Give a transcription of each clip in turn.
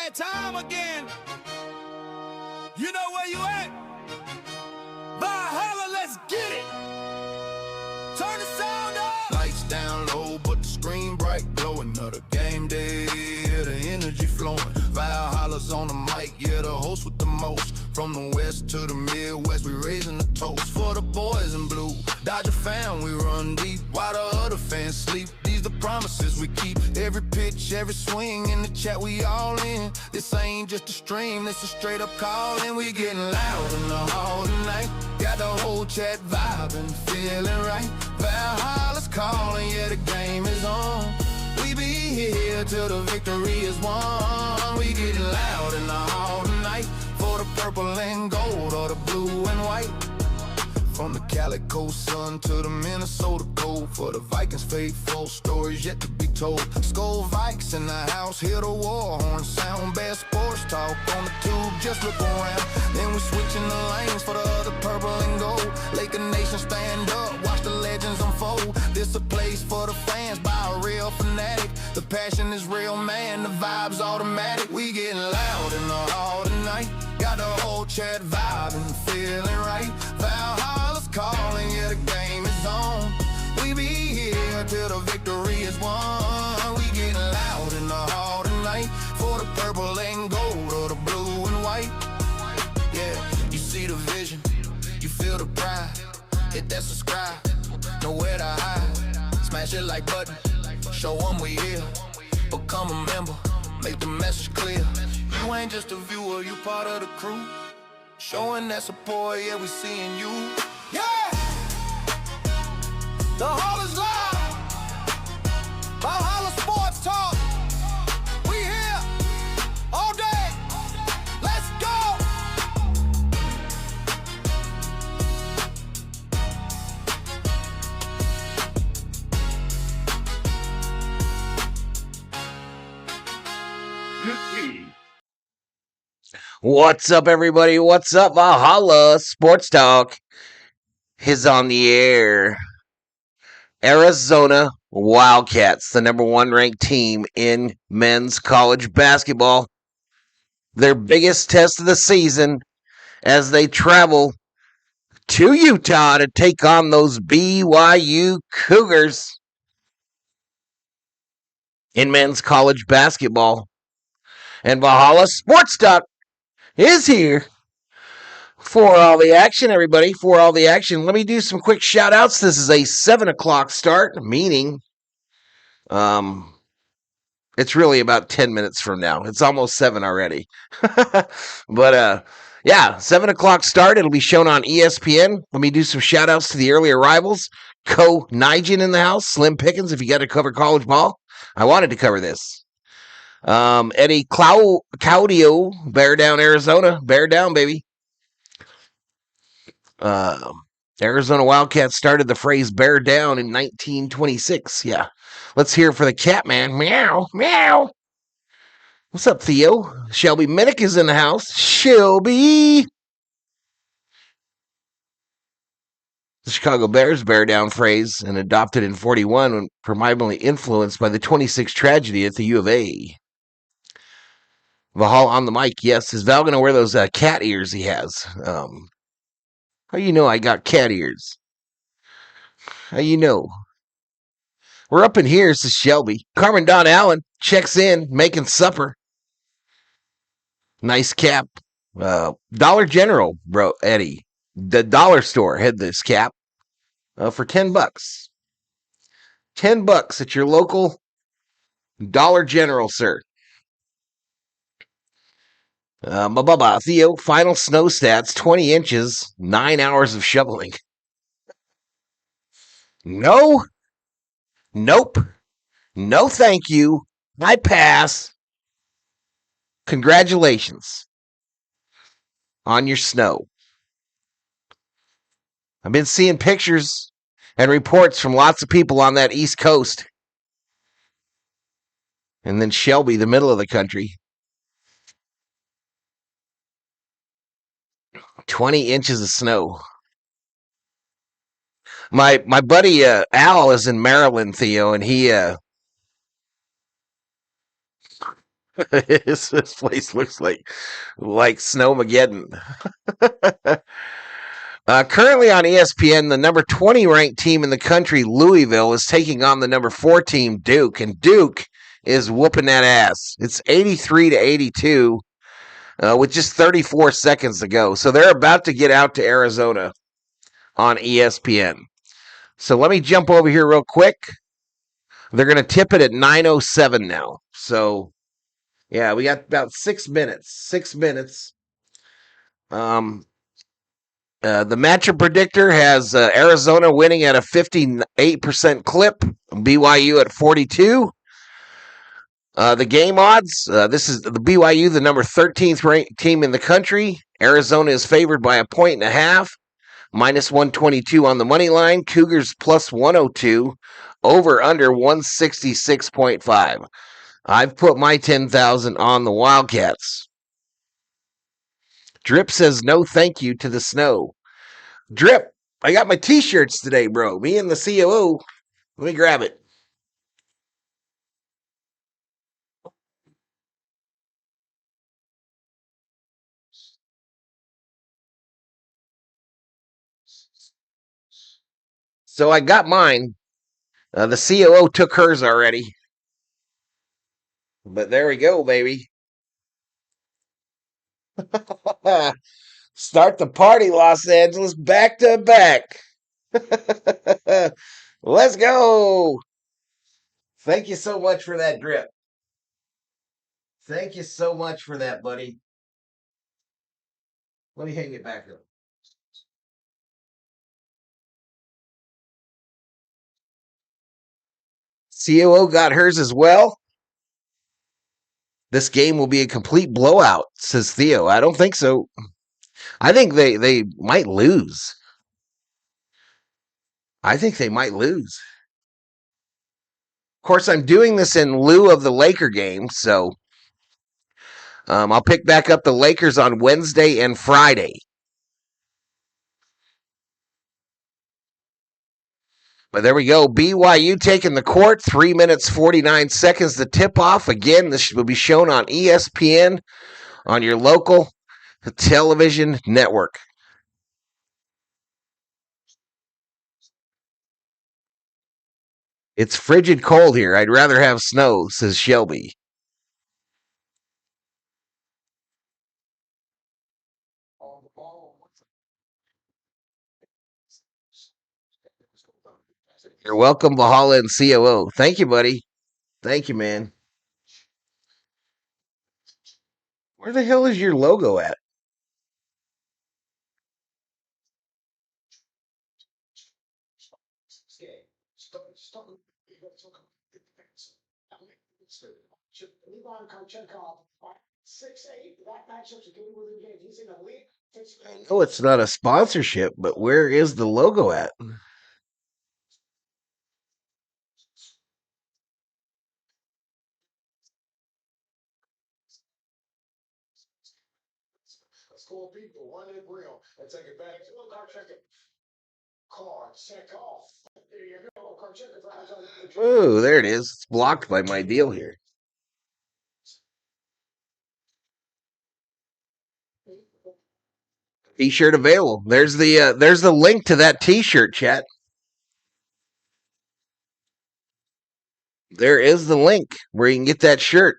that time again. You know where you at? Valhalla, let's get it. Turn the sound up. Lights down low, but the screen bright, glowing. Another game day, yeah, the energy flowing. Valhalla's on the mic, yeah, the host with the most. From the west to the Midwest, we raising the toast for the boys in blue. Dodger fan, we run deep while the other fans sleep. These the promises we keep. Every pitch, every swing in the chat, we all in. This ain't just a stream, this a straight up call, and we getting loud in the hall tonight. Got the whole chat vibing, feeling right. Valhalla's calling, yeah, the game is on. We be here till the victory is won. We getting loud in the hall tonight for the purple and gold or the blue and white. From the Calico sun to the Minnesota cold, for the Vikings faithful, stories yet to be told. Skull Vikes in the house, hear the war horn sound. Best sports talk on the tube, just look around. Then we switching the lanes for the other purple and gold. Laker Nation stand up, watch the legends unfold. This a place for the fans by a real fanatic. The passion is real, man, the vibe's automatic. We getting loud in the hall tonight. Got the whole chat vibing, feeling right. Valhalla's calling, yeah, the game is on. We be here till the victory is won. We getting loud in the hall tonight for the purple and gold or the blue and white. Yeah, you see the vision, you feel the pride. Hit that subscribe, nowhere to hide. Smash it like button, show them we here. Become a member, make the message clear. You ain't just a viewer, you part of the crew. Showing that support, yeah, we seeing you. Yeah! The hall is live. Valhalla Sports Talk. We here all day. Let's go! What's up, everybody? What's up? Valhalla Sports Talk is on the air. Arizona Wildcats, the number one ranked team in men's college basketball. Their biggest test of the season as they travel to Utah to take on those BYU Cougars in men's college basketball. And Valhalla Sports Talk is here for all the action, everybody, for all the action. Let me do some quick shout outs. This is a 7 o'clock start, meaning it's really about 10 minutes from now. It's almost 7 already. But yeah, 7 o'clock start. It'll be shown on ESPN. Let me do some shout outs to the early arrivals. Nigel in the house, Slim Pickens, if you got to cover college ball. I wanted to cover this. Eddie Claudio, Bear Down, Arizona. Bear down, baby. Arizona Wildcats started the phrase bear down in 1926. Yeah. Let's hear it for the cat man. Meow, meow. What's up, Theo? Shelby Minnick is in the house. Shelby. The Chicago Bears bear down phrase and adopted in 41 when primarily influenced by the 26 tragedy at the U of A. Valhalla on the mic. Yes. Is Val going to wear those cat ears he has? How you know I got cat ears? How you know? We're up in here, says Shelby. Carmen Don Allen checks in, making supper. Nice cap. Dollar General, bro, Eddie. The dollar store had this cap for $10. $10 at your local Dollar General, sir. Theo, final snow stats, 20 inches, 9 hours of shoveling. No. Nope. No thank you. I pass. Congratulations on your snow. I've been seeing pictures and reports from lots of people on that East Coast. And then Shelby, the middle of the country. 20 inches of snow. My buddy Al is in Maryland, Theo, and he this place looks like Snowmageddon. Currently on ESPN, the number 20 ranked team in the country, Louisville, is taking on the number 4 team, Duke, and Duke is whooping that ass. It's 83-82 with just 34 seconds to go. So they're about to get out to Arizona on ESPN. So let me jump over here real quick. They're going to tip it at 9:07 now. So yeah, we got about 6 minutes. 6 minutes. The matchup predictor has Arizona winning at a 58% clip, BYU at 42. The game odds, this is the BYU, the number 13th ranked team in the country. Arizona is favored by 1.5, minus 122 on the money line. Cougars plus 102, over under 166.5. I've put my 10,000 on the Wildcats. Drip says no thank you to the snow. Drip, I got my t-shirts today, bro. Me and the COO. Let me grab it. So I got mine. The COO took hers already. But there we go, baby. Start the party, Los Angeles, back to back. Let's go. Thank you so much for that, Drip. Thank you so much for that, buddy. Let me hang it back up. COO got hers as well. This game will be a complete blowout, says Theo. I don't think so. I think they might lose. I think they might lose. Of course, I'm doing this in lieu of the Laker game, so I'll pick back up the Lakers on Wednesday and Friday. But there we go. BYU taking the court. 3 minutes, 49 seconds to tip off. Again, this will be shown on ESPN on your local television network. It's frigid cold here. I'd rather have snow, says Shelby. You're welcome, Valhalla and COO. Thank you, buddy. Thank you, man. Where the hell is your logo at? I know it's not a sponsorship, but where is the logo at? Cool people, one in real. Let's take it back. Car check it. Car check off. There you go. Car check it. Oh, there it is. It's blocked by my deal here. T-shirt available. There's the link to that T-shirt, chat. There is the link where you can get that shirt.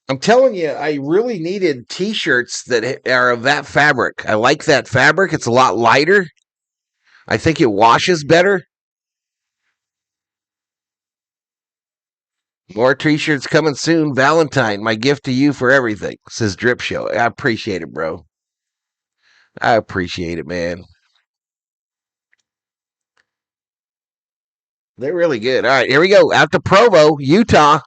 I'm telling you, I really needed T-shirts that are of that fabric. I like that fabric. It's a lot lighter. I think it washes better. More T-shirts coming soon. Valentine, my gift to you for everything, says Drip Show. I appreciate it, bro. I appreciate it, man. They're really good. All right, here we go. Out to Provo, Utah.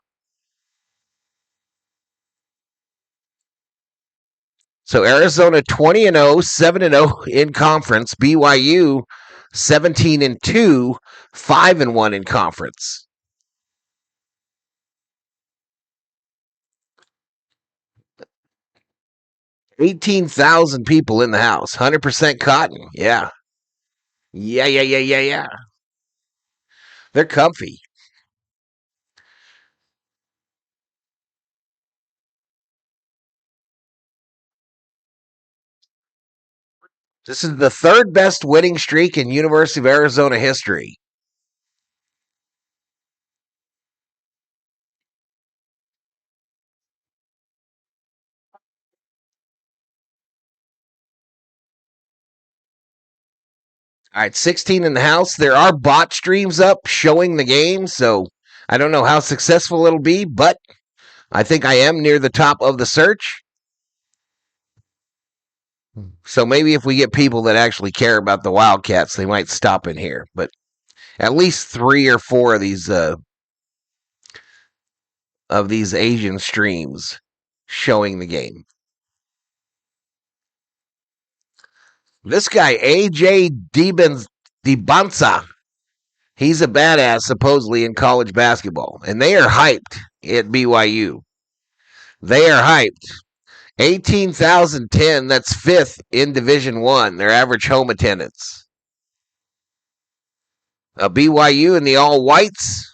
So Arizona 20-0, 7-0 in conference. BYU 17-2, 5-1 in conference. $18,000 people in the house. 100% cotton. Yeah. Yeah. They're comfy. This is the third best winning streak in University of Arizona history. All right, 16 in the house. There are bot streams up showing the game, so I don't know how successful it'll be, but I think I am near the top of the search. So maybe if we get people that actually care about the Wildcats, they might stop in here. But at least 3 or 4 of these Asian streams showing the game. This guy, AJ Dibansa, he's a badass supposedly in college basketball, and they are hyped at BYU. They are hyped. 18,010, that's fifth in Division One. Their average home attendance. BYU in the all whites.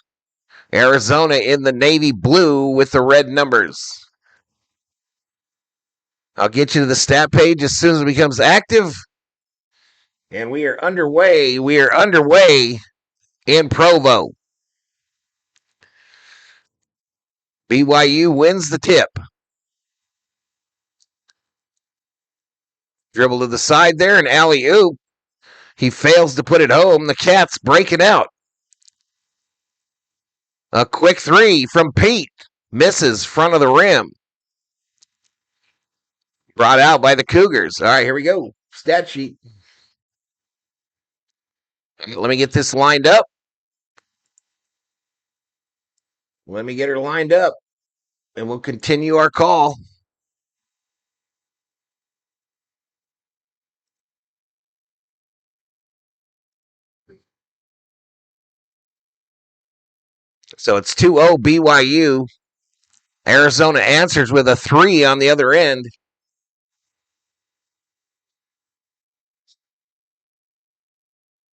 Arizona in the navy blue with the red numbers. I'll get you to the stat page as soon as it becomes active. And we are underway. We are underway in Provo. BYU wins the tip. Dribble to the side there, and alley-oop. He fails to put it home. The Cats break it out. A quick three from Pete. Misses front of the rim. Brought out by the Cougars. All right, here we go. Stat sheet. Let me get this lined up. Let me get her lined up, and we'll continue our call. So it's 2-0 BYU. Arizona answers with a 3 on the other end.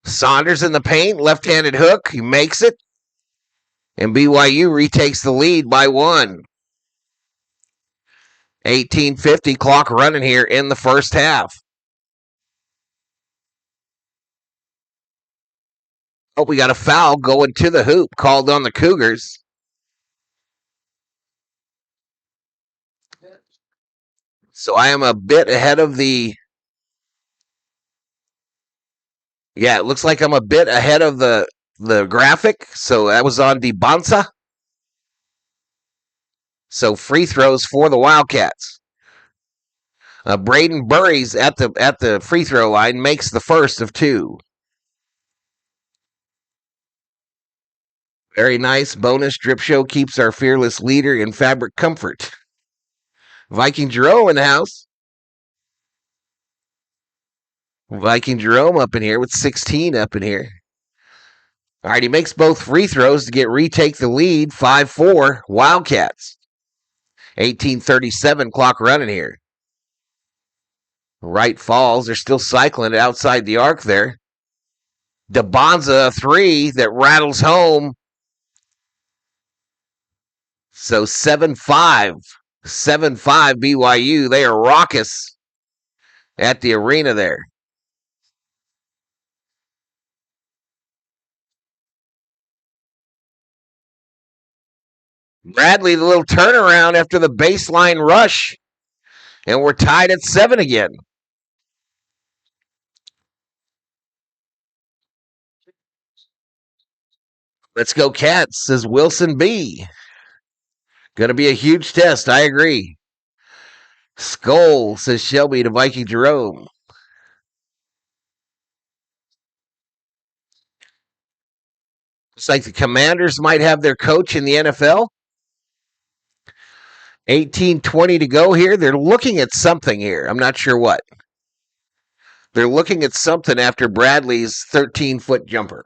Saunders in the paint, left-handed hook. He makes it. And BYU retakes the lead by 1. 18:50 clock running here in the first half. Oh, we got a foul going to the hoop called on the Cougars. So I am a bit ahead of the. Yeah, it looks like I'm a bit ahead of the graphic. So that was on Dibansa. So free throws for the Wildcats. Braden Burries at the free throw line makes the first of 2. Very nice. Bonus drip show keeps our fearless leader in fabric comfort. Viking Jerome in the house. Viking Jerome up in here with 16 up in here. All right, he makes both free throws to retake the lead. 5-4 Wildcats. 18:37 clock running here. Right falls. They're still cycling it outside the arc there. DeBonza, a 3 that rattles home. So 7-5. 7-5 BYU. They are raucous at the arena there. Bradley, the little turnaround after the baseline rush. And we're tied at 7 again. Let's go Cats, says Wilson B. Going to be a huge test. I agree. Skull, says Shelby to Viking Jerome. Looks like the Commanders might have their coach in the NFL. 18:20 to go here. They're looking at something here. I'm not sure what. They're looking at something after Bradley's 13-foot jumper.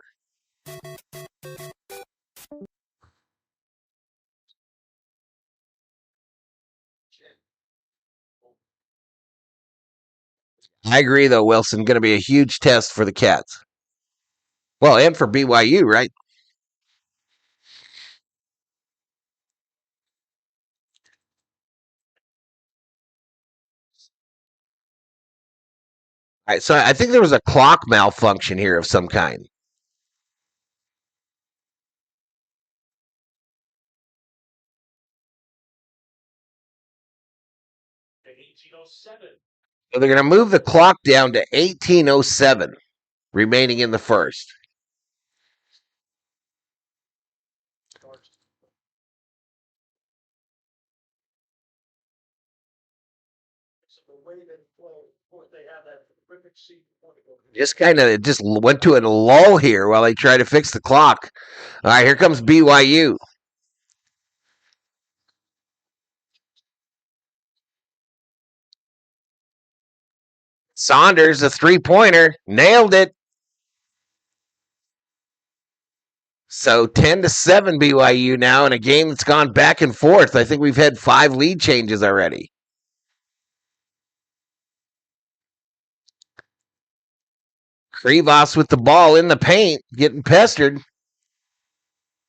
I agree, though, Wilson. Going to be a huge test for the Cats. Well, and for BYU, right? All right, so I think there was a clock malfunction here of some kind. So they're going to move the clock down to 18:07, remaining in the first. Just went to a lull here while they try to fix the clock. All right, here comes BYU. Saunders, a three-pointer, nailed it. So 10-7 BYU now in a game that's gone back and forth. I think we've had 5 lead changes already. Krivas with the ball in the paint, getting pestered.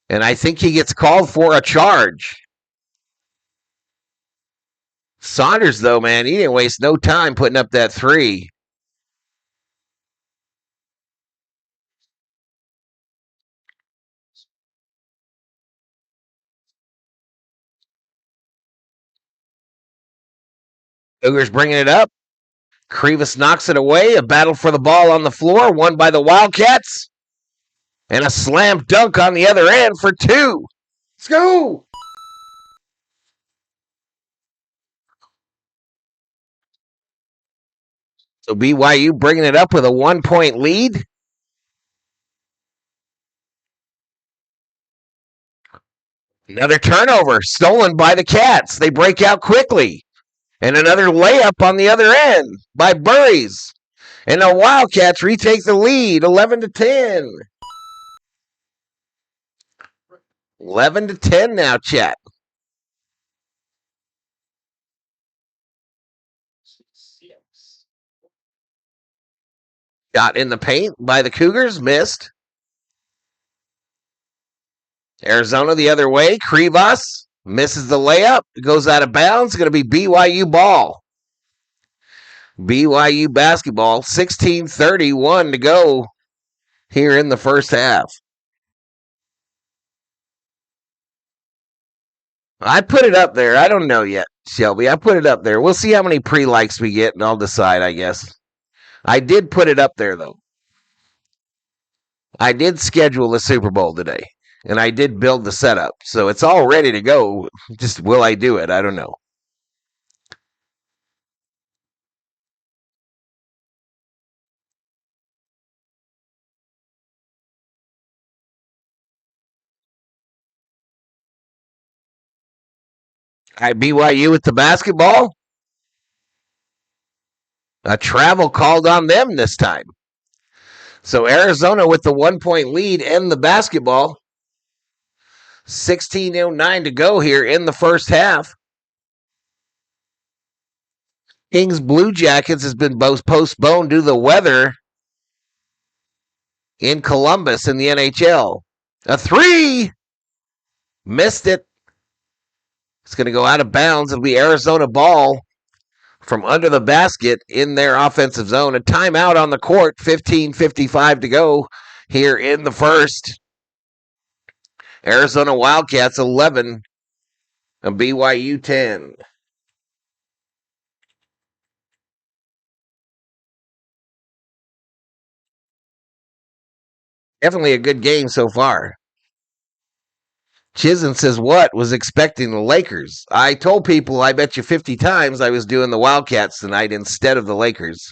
And I think he gets called for a charge. Saunders, though, man, he didn't waste no time putting up that three. Cougars bringing it up. Krivas knocks it away. A battle for the ball on the floor, won by the Wildcats. And a slam dunk on the other end for 2. Let's go. So BYU bringing it up with a 1-point lead. Another turnover stolen by the Cats. They break out quickly. And another layup on the other end by Burries. And the Wildcats retake the lead, 11-10. 11-10 now, chat. Shot in the paint by the Cougars, missed. Arizona the other way. Krivas misses the layup, goes out of bounds. Going to be BYU ball. BYU basketball, 16:31 to go here in the first half. I put it up there. I don't know yet, Shelby. I put it up there. We'll see how many pre-likes we get, and I'll decide, I guess. I did put it up there, though. I did schedule the Super Bowl today, and I did build the setup. So it's all ready to go. Just will I do it? I don't know. All right, BYU with the basketball. A travel called on them this time. So Arizona with the 1-point lead and the basketball. 16:09 to go here in the first half. Kings Blue Jackets has been postponed due to the weather in Columbus in the NHL. A 3! Missed it. It's going to go out of bounds. It'll be Arizona ball from under the basket in their offensive zone. A timeout on the court. 15:55 to go here in the first. Arizona Wildcats 11 and BYU 10. Definitely a good game so far. Chisholm says, what? Was expecting the Lakers. I told people, I bet you 50 times I was doing the Wildcats tonight instead of the Lakers.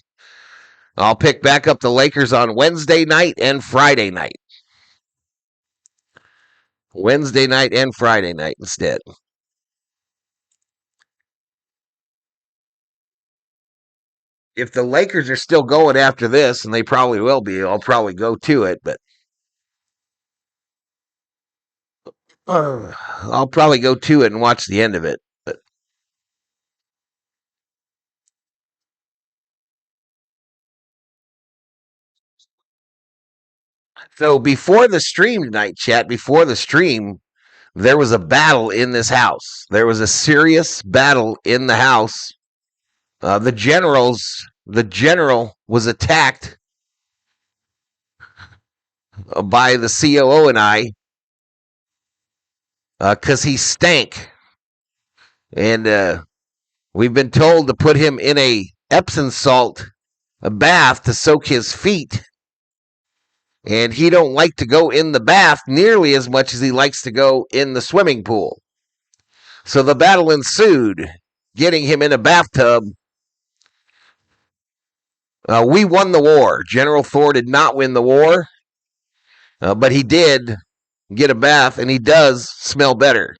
I'll pick back up the Lakers on Wednesday night and Friday night. Wednesday night and Friday night instead. If the Lakers are still going after this, and they probably will be, I'll probably go to it, but I'll probably go to it and watch the end of it. But so before the stream tonight, chat, before the stream, there was a battle in this house. There was a serious battle in the house. The Generals the general was attacked by the COO and I because he stank. And we've been told to put him in a Epsom salt bath to soak his feet. And he don't like to go in the bath nearly as much as he likes to go in the swimming pool. So the battle ensued, getting him in a bathtub. We won the war. General Thor did not win the war, but he did get a bath, and he does smell better.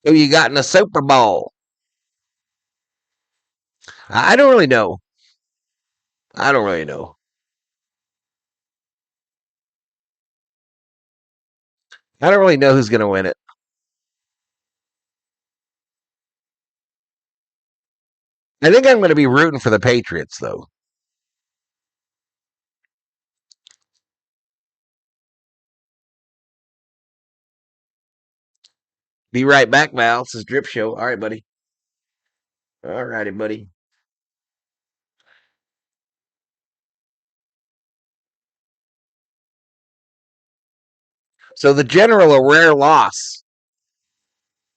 Who you got in a Super Bowl? I don't really know. I don't really know. I don't really know who's going to win it. I think I'm going to be rooting for the Patriots, though. Be right back, Val. This is Drip Show. All right, buddy. All righty, buddy. So the general, a rare loss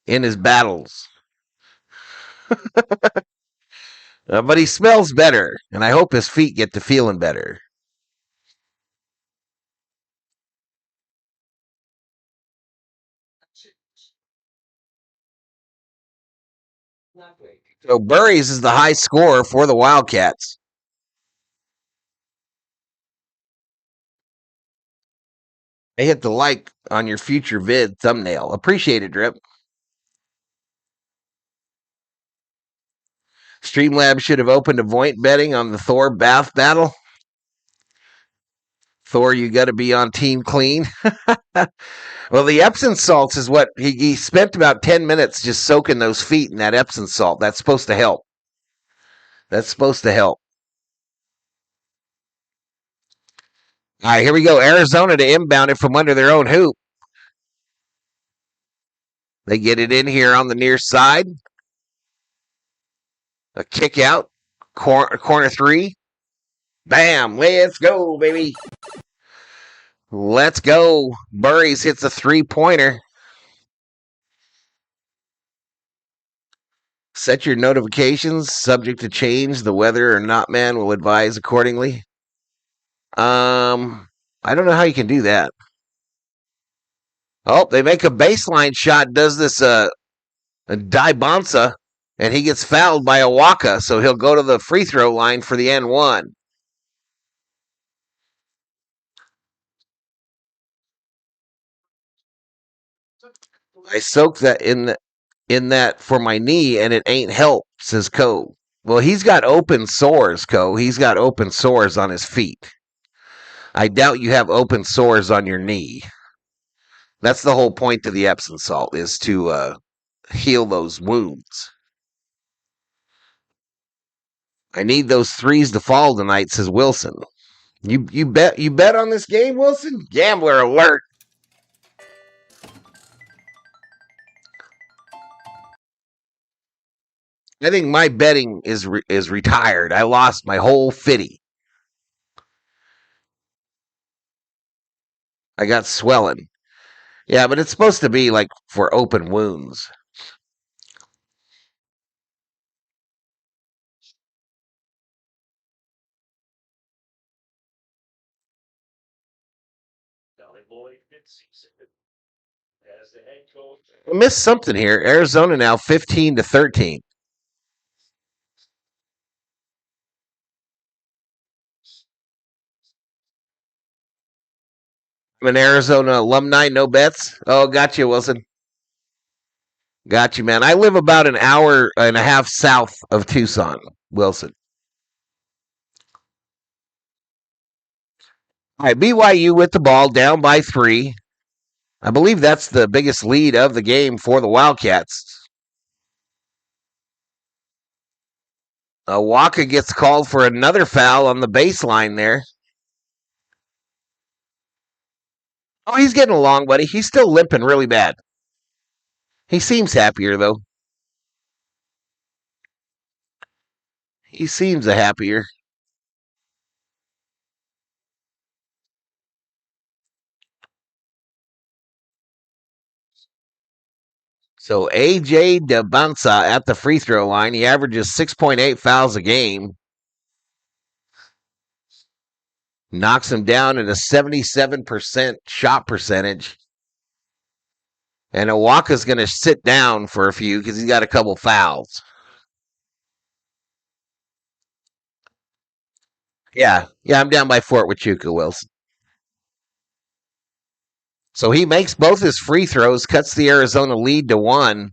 in his battles. But he smells better, and I hope his feet get to feeling better. So Burries is the high scorer for the Wildcats. I hit the like on your future vid thumbnail. Appreciate it, Drip. Streamlabs should have opened a point betting on the Thor bath battle. Thor, you got to be on Team Clean. Well, the Epsom salts is what he spent about 10 minutes just soaking those feet in that Epsom salt. That's supposed to help. That's supposed to help. All right, here we go. Arizona to inbound it from under their own hoop. They get it in here on the near side. A kick out. Corner three. Bam. Let's go, baby. Let's go. Burries hits a three-pointer. Set your notifications. Subject to change. The weather or not man will advise accordingly. I don't know how you can do that. Oh, they make a baseline shot. Does this Dybonsa, and he gets fouled by Awaka, so he'll go to the free throw line for the N1. I soaked that in that for my knee, and it ain't help, says Co. Well, he's got open sores, Co. He's got open sores on his feet. I doubt you have open sores on your knee. That's the whole point of the Epsom salt, is to heal those wounds. I need those threes to fall tonight, says Wilson. You bet on this game, Wilson? Gambler alert. I think my betting is retired. I lost my whole fitty. I got swelling. Yeah, but it's supposed to be like for open wounds. I missed something here. Arizona now 15-13. I'm an Arizona alumni, no bets. Oh, got you, Wilson. Got you, man. I live about an hour and a half south of Tucson, Wilson. All right, BYU with the ball, down by 3. I believe that's the biggest lead of the game for the Wildcats. Waka gets called for another foul on the baseline there. Oh, he's getting along, buddy. He's still limping really bad. He seems happier, though. He seems a happier. So AJ DeBanza at the free throw line. He averages 6.8 fouls a game. Knocks him down at a 77% shot percentage. And Owaka's going to sit down for a few because he's got a couple fouls. Yeah, I'm down by Fort Huachuca, Wilson. So he makes both his free throws, cuts the Arizona lead to 1.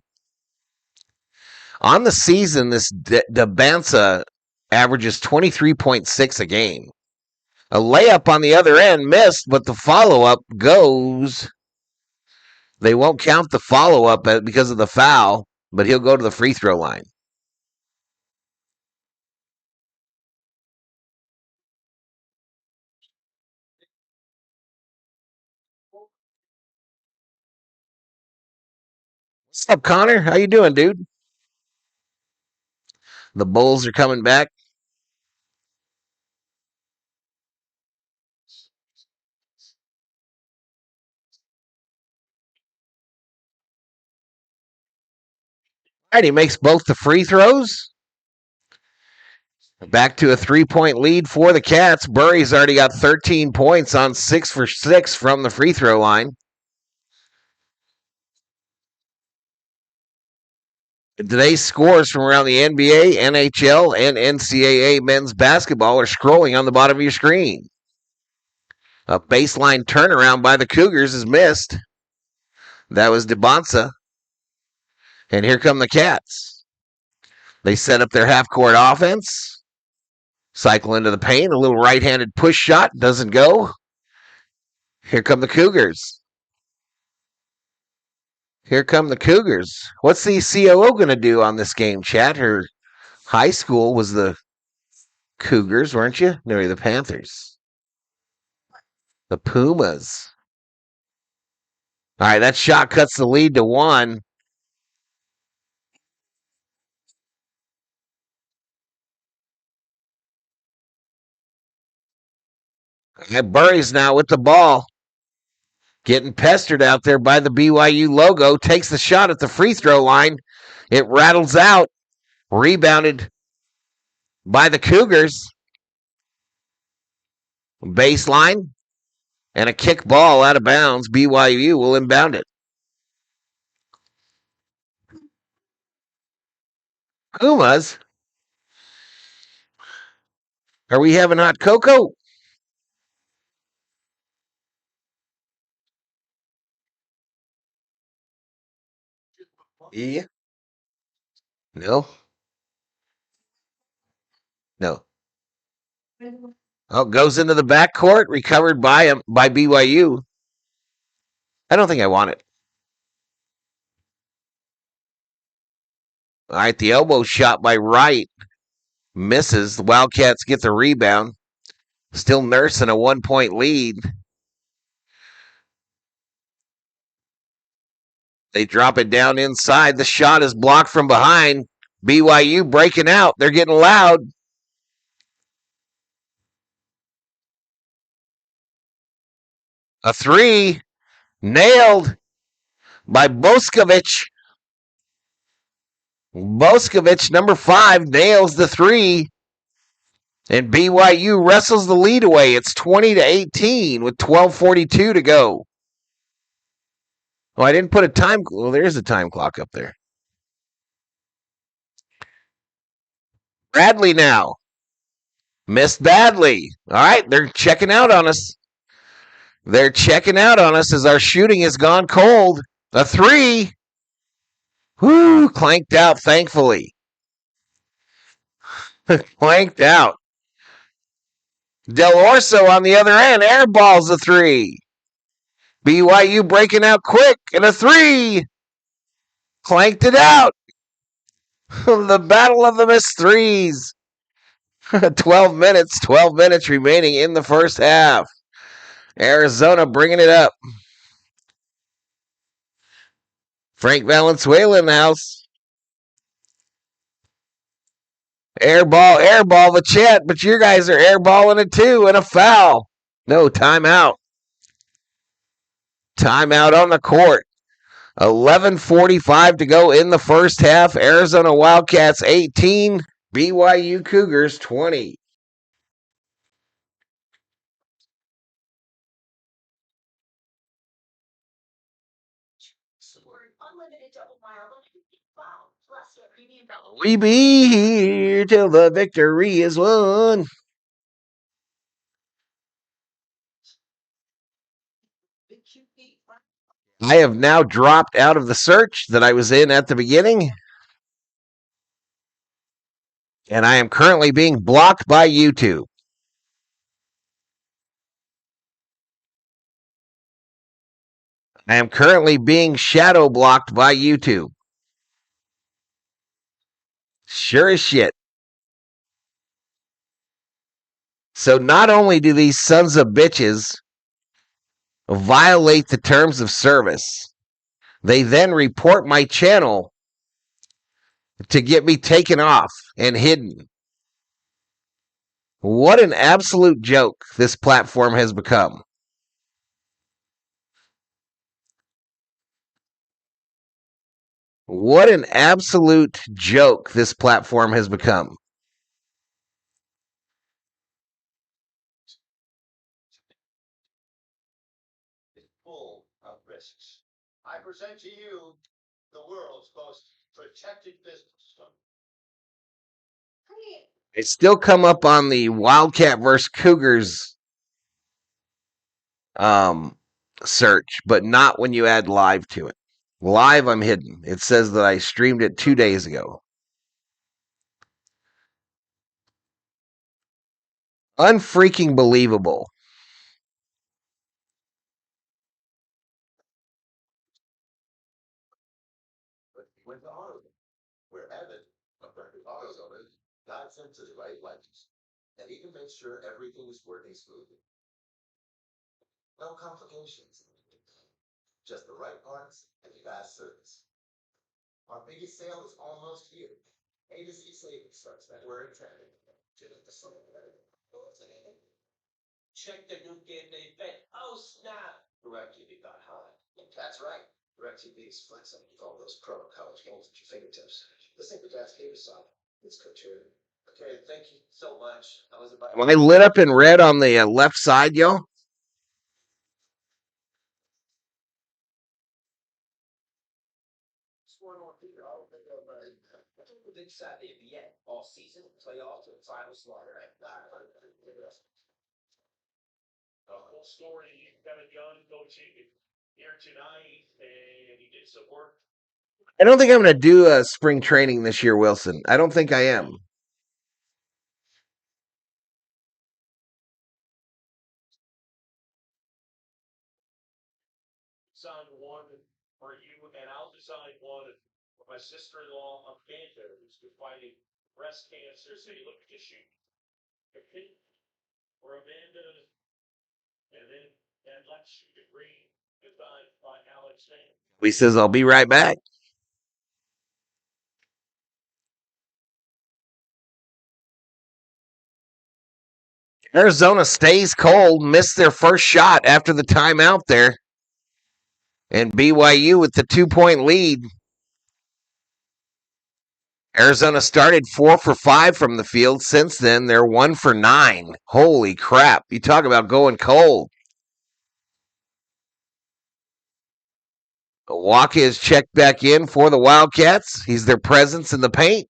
On the season, this DeBanza averages 23.6 a game. A layup on the other end missed, but the follow-up goes. They won't count the follow-up because of the foul, but he'll go to the free throw line. What's up, Connor? How you doing, dude? The Bulls are coming back. All right, he makes both the free throws. Back to a 3-point lead for the Cats. Burry's already got 13 points on 6 for 6 from the free throw line. Today's scores from around the NBA, NHL, and NCAA men's basketball are scrolling on the bottom of your screen. A baseline turnaround by the Cougars is missed. That was DeBanza. And here come the Cats. They set up their half-court offense. Cycle into the paint. A little right-handed push shot. Doesn't go. Here come the Cougars. Here come the Cougars. What's the COO going to do on this game, chat? Her high school was the Cougars, weren't you? No, the Panthers. The Pumas. All right, that shot cuts the lead to 1. Burry's now with the ball. Getting pestered out there by the BYU logo. Takes the shot at the free throw line. It rattles out. Rebounded by the Cougars. Baseline. And a kick ball out of bounds. BYU will inbound it. Pumas? Are we having hot cocoa? Yeah. No. No. Oh, goes into the backcourt, recovered by BYU. I don't think I want it. All right, the elbow shot by Wright misses. The Wildcats get the rebound. Still nursing a 1-point lead. They drop it down inside. The shot is blocked from behind. BYU breaking out. They're getting loud. A 3 nailed by Boskovic. Boskovic, number 5, nails the 3. And BYU wrestles the lead away. It's 20-18 with 12:42 to go. Oh, I didn't put a time. Well, there's a time clock up there. Bradley now. Missed badly. All right, they're checking out on us. They're checking out on us as our shooting has gone cold. A 3. Whoo, clanked out, thankfully. Clanked out. Del Orso on the other end, airballs a 3. BYU breaking out quick, and a 3. Clanked it out. The battle of the missed threes. 12 minutes remaining in the first half. Arizona bringing it up. Frank Valenzuela in the house. Air ball the Chet, but your guys are airballing it too, and a foul. No, timeout. Timeout on the court. 11:45 to go in the first half. Arizona Wildcats 18, BYU Cougars 20. We be here till the victory is won. I have now dropped out of the search that I was in at the beginning, and I am currently being blocked by YouTube. I am currently being shadow blocked by YouTube. Sure as shit. So not only do these sons of bitches violate the terms of service, they then report my channel to get me taken off and hidden. What an absolute joke this platform has become. What an absolute joke this platform has become. Full of risks. I present to you the world's most protected business. They still come up on the Wildcat versus Cougars search, but not when you add live to it. Live, I'm hidden. It says that I streamed it 2 days ago. Unfreaking believable. With the auto, where Evan, a perfect AutoZone, guides them to the right lights, and even makes sure everything is working smoothly. No complications. Just the right parts and fast service. Our biggest sale is almost here. A to Z savings starts that we're in traffic. Check the new game they bet. Oh snap! DirecTV got hot. That's right. DirecTV is flexible with all those pro college games at your fingertips. This ain't the dad's favorite song. It's couture. Okay, thank you so much. I was about. Am I lit up in red on the left side, yo? Big Saturday yet all season, playoffs and final slaughter. The whole story, Kevin Young coaching here tonight, and he did some work. I don't think I'm going to do a spring training this year, Wilson. I don't think I am. Design one for you, and I'll design one for my sister-in-law Amanda, who's been fighting breast cancer. So you look at the shoot, for Amanda, and then let's shoot the green, designed by Alex Van. He says, I'll be right back. Arizona stays cold, missed their first shot after the timeout there. And BYU with the 2-point lead. Arizona started 4 for 5 from the field. Since then, they're 1 for 9. Holy crap. You talk about going cold. Walker is checked back in for the Wildcats. He's their presence in the paint.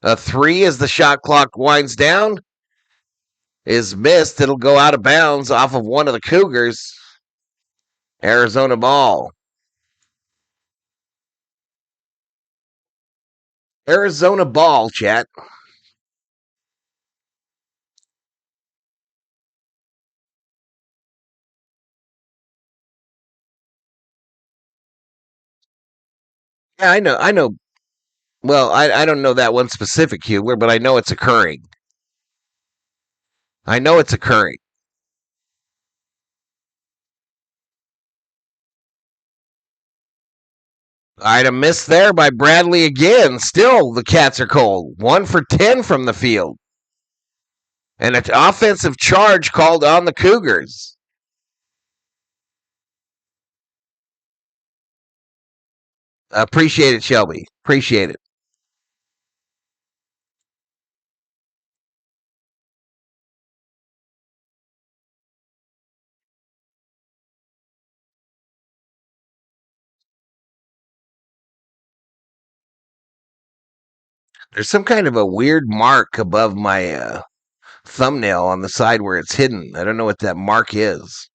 A 3 as the shot clock winds down is missed. It'll go out of bounds off of one of the Cougars. Arizona ball. Arizona ball, chat. Yeah, I know. Well, I don't know that one specific, Hubler, but I know it's occurring. I know it's occurring. All right, a miss there by Bradley again. Still, the Cats are cold. 1 for 10 from the field. And an offensive charge called on the Cougars. Appreciate it, Shelby. Appreciate it. There's some kind of a weird mark above my thumbnail on the side where it's hidden. I don't know what that mark is.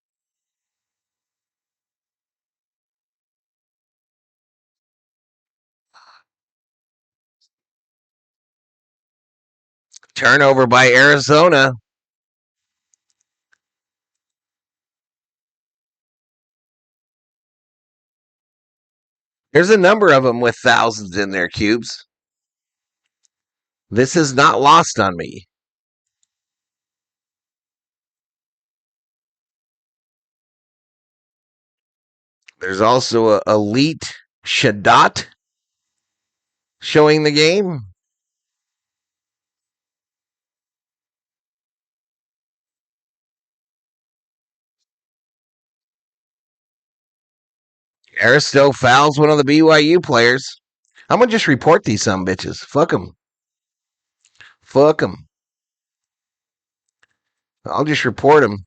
Turnover by Arizona. There's a number of them with thousands in their cubes. This is not lost on me. There's also a Elite Shadat showing the game. Aristo fouls one of the BYU players. I'm going to just report these some bitches. Fuck them. Fuck them. I'll just report them.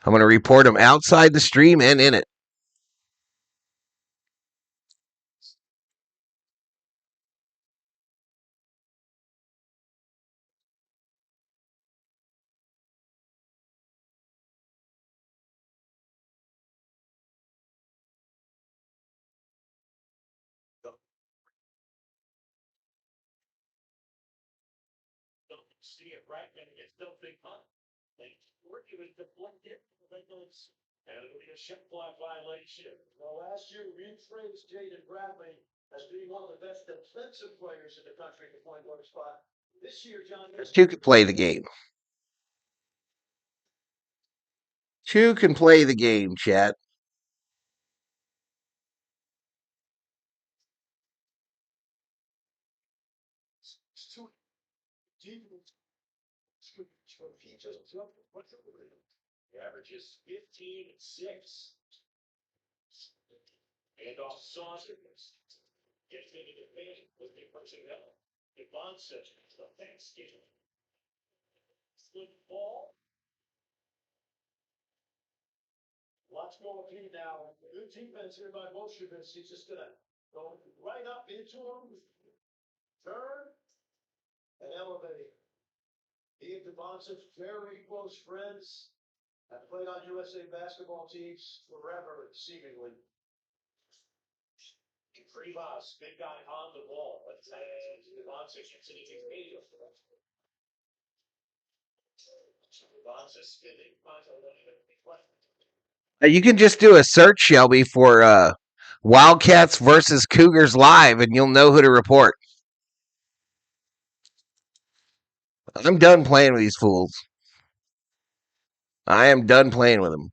I'm going to report them outside the stream and in it. See it right, and it's still big fun. It was deflected. And it'll be a ship flag violation. Well, last year we praised Jaden Bradley as being one of the best defensive players in the country at the point guard spot. This year, John. Two can play the game. Two can play the game, chat. He just jumped. He averages 15 and 6. And off Saunders. Gets into the paint with the personnel. Devon says the Thanksgiving. Good ball. Watch go up here now. Good defense here by Bolshevik. He's just gonna go right up into him. Turn and elevate. He and Devon's very close friends. Have played on USA basketball teams forever, seemingly. Privas, big guy on the ball. But Devon's continuing to hate him. Devon's spinning. You can just do a search, Shelby, for Wildcats versus Cougars live, and you'll know who to report. I'm done playing with these fools. I am done playing with them.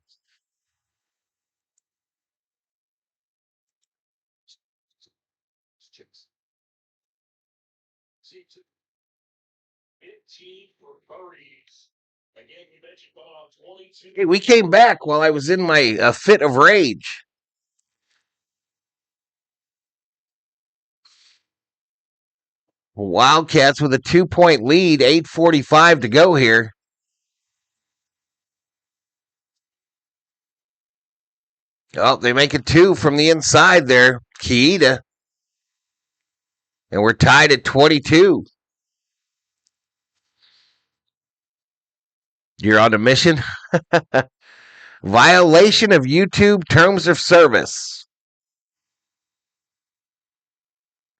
Hey, we came back while I was in my fit of rage. Wildcats with a 2-point lead, 8:45 to go here. Oh, they make it 2 from the inside there. Keita. And we're tied at 22. You're on a mission? Violation of YouTube terms of service.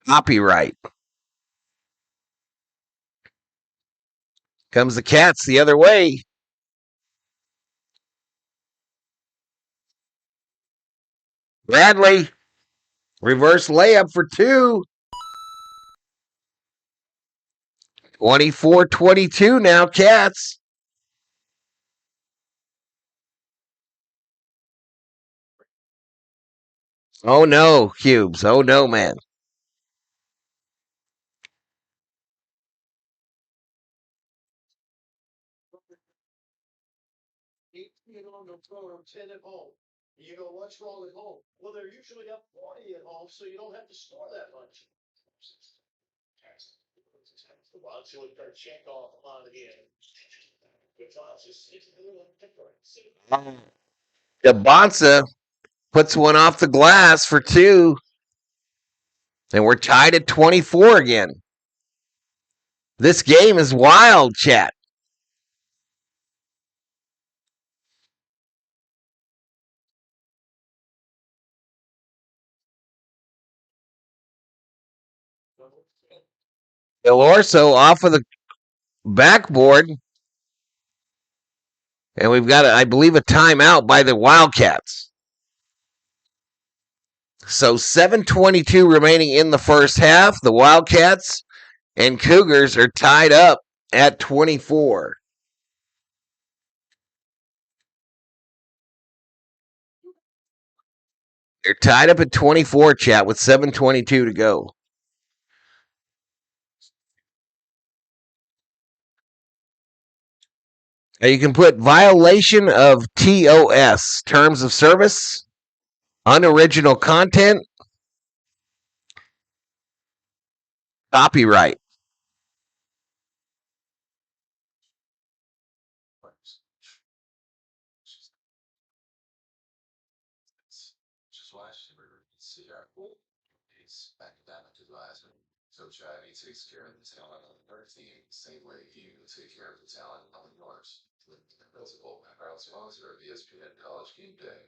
Copyright. Comes the Cats the other way. Bradley. Reverse layup for 2. 24-22 now, Cats. Oh no, Cubes. Oh no, man. On the phone, 10 at home. You go, what's wrong at home? Well, they're usually up 40 at home, so you don't have to store that much. Well, it's really better check off on the end. Because it's a little different. Bonsa puts one off the glass for two, and we're tied at 24 again. This game is wild, chat. El Orso off of the backboard, and we've got, I believe, a timeout by the Wildcats. So 7:22 remaining in the first half. The Wildcats and Cougars are tied up at 24. They're tied up at 24, chat, with 7:22 to go. Now you can put violation of TOS, terms of service, unoriginal content, copyright. Just watch see our it's academic advisor. So Chad, he takes care of the talent on their team, same way you take care of the talent on yours. The principal and proud sponsor of ESPN College Game Day.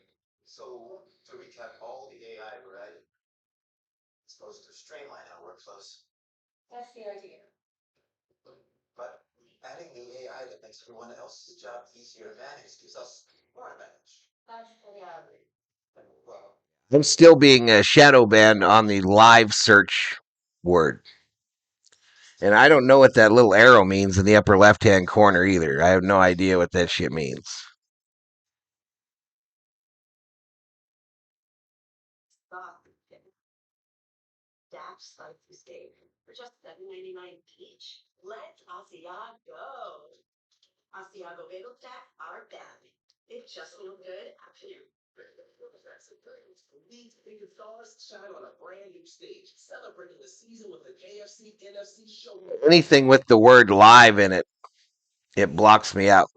So to recap all the AI, right? It's supposed to streamline our workflows. That's the idea. But adding the AI that makes everyone else's job easier to manage gives us more advantage. That's the reality. Well, I'm still being shadow banned on the live search word. And I don't know what that little arrow means in the upper left hand corner either. I have no idea what that shit means. Dash sites you save for just $7.99 each. Let Asiago go. Asiago bagel stacks are bad. They just feel good after you. These biggest stars shine on a brand new stage, celebrating the season with the KFC NFC show. Anything with the word live in it, it blocks me out.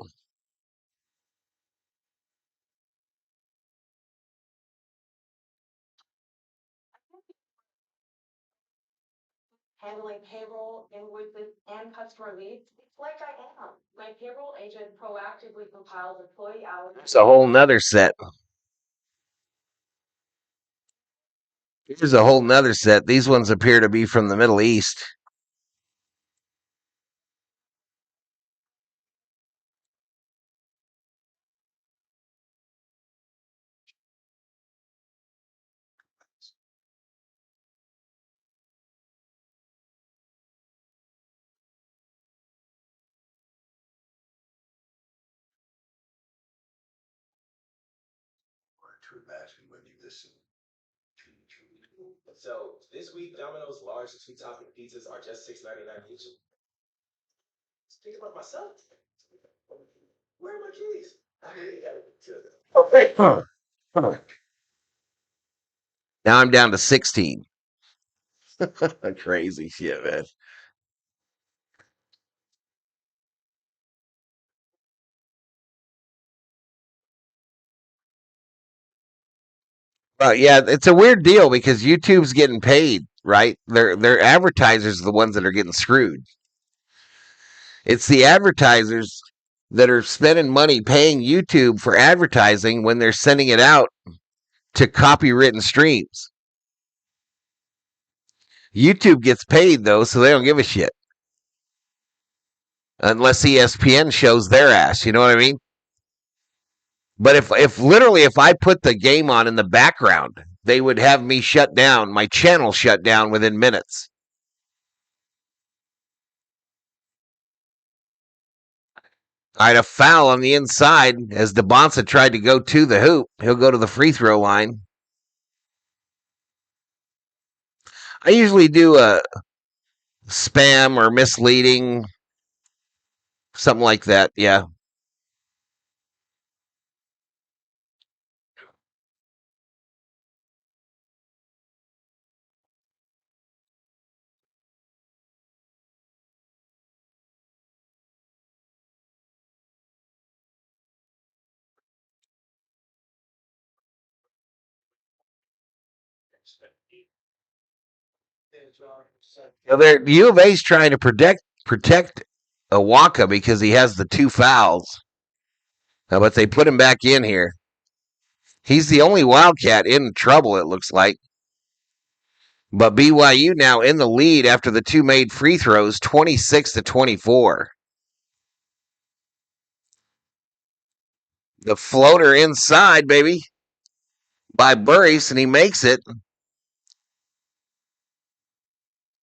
Handling payroll, invoices, and customer leads. It's like I am. My payroll agent proactively compiles employee hours. It's a whole nother set. Here's a whole nother set. These ones appear to be from the Middle East. To imagine when you listen. So this week, Domino's large sweet topping pizzas are just $6.99 each. Think about myself. Where are my keys? Okay. Now I'm down to 16. Crazy shit, man. Well, yeah, it's a weird deal because YouTube's getting paid, right? Their advertisers are the ones that are getting screwed. It's the advertisers that are spending money paying YouTube for advertising when they're sending it out to copywritten streams. YouTube gets paid though, so they don't give a shit. Unless ESPN shows their ass, you know what I mean? But if literally if I put the game on in the background, they would have me shut down, my channel shut down within minutes. I had a foul on the inside as DeBonsa tried to go to the hoop. He'll go to the free throw line. I usually do a spam or misleading, something like that. Yeah. U of A's trying to protect Awaka because he has the 2 fouls. But they put him back in here. He's the only Wildcat in trouble, it looks like. But BYU now in the lead after the 2 made free throws, 26-24. The floater inside, baby, by Burris, and he makes it.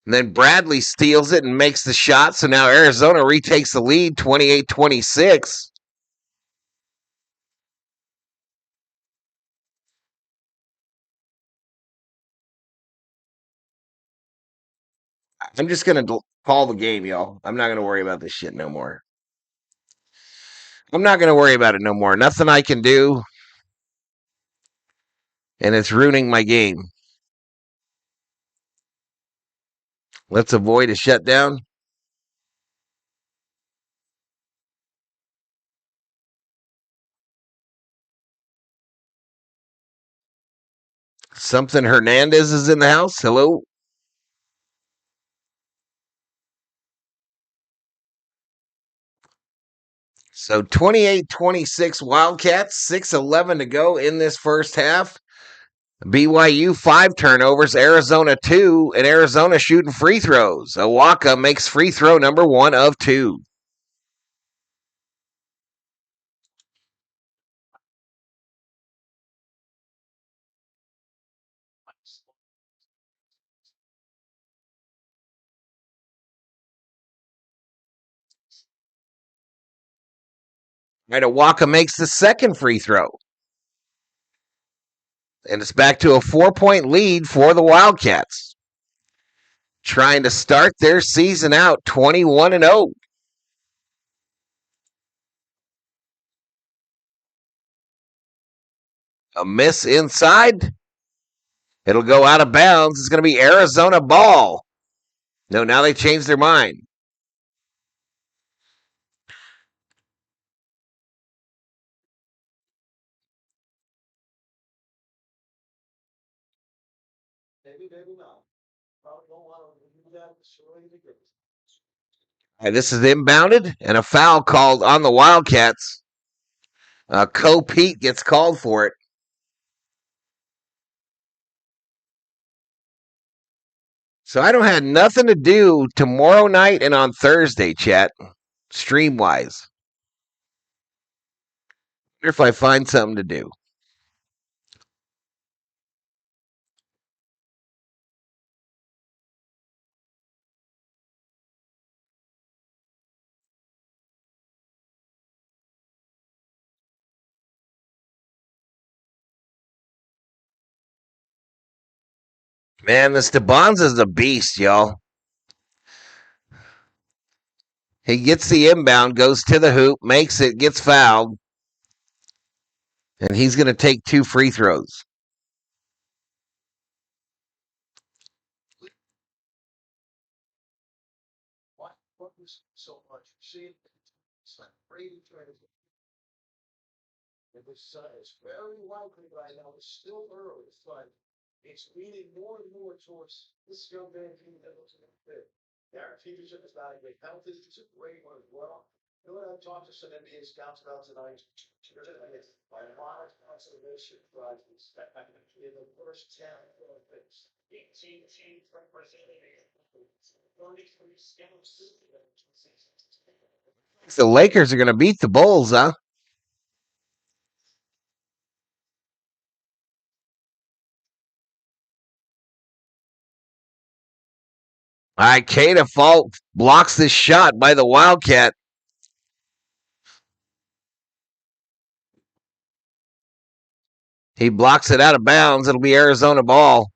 And then Bradley steals it and makes the shot. So now Arizona retakes the lead, 28-26. I'm just going to call the game, y'all. I'm not going to worry about this shit no more. I'm not going to worry about it no more. Nothing I can do. And it's ruining my game. Let's avoid a shutdown. Something Hernandez is in the house. Hello. So 28-26 Wildcats, 6:11 to go in this first half. BYU 5 turnovers, Arizona 2, and Arizona shooting free throws. Awaka makes free throw number 1 of 2. Right, Awaka makes the second free throw. And it's back to a 4-point lead for the Wildcats. Trying to start their season out 21-0. A miss inside. It'll go out of bounds. It's going to be Arizona ball. No, now they changed their mind. This is inbounded and a foul called on the Wildcats. Pete gets called for it. So I don't have nothing to do tomorrow night and on Thursday, chat, stream wise. Wonder if I find something to do. Man, this DeBonza's a beast, y'all. He gets the inbound, goes to the hoop, makes it, gets fouled, and he's going to take 2 free throws. It's very likely right now. It's still early, but it's leaning more and more towards this young man being able to fit. Derek Peterson is not a great penalty. He's a great one as well. You know what I talked to some NBA scouts about tonight? By a lot of conservation projects in the first 10 Olympics. 18 teams representing 33 scouts. The Lakers are going to beat the Bulls, huh? All right, Cada Fault blocks this shot by the Wildcat. He blocks it out of bounds. It'll be Arizona ball.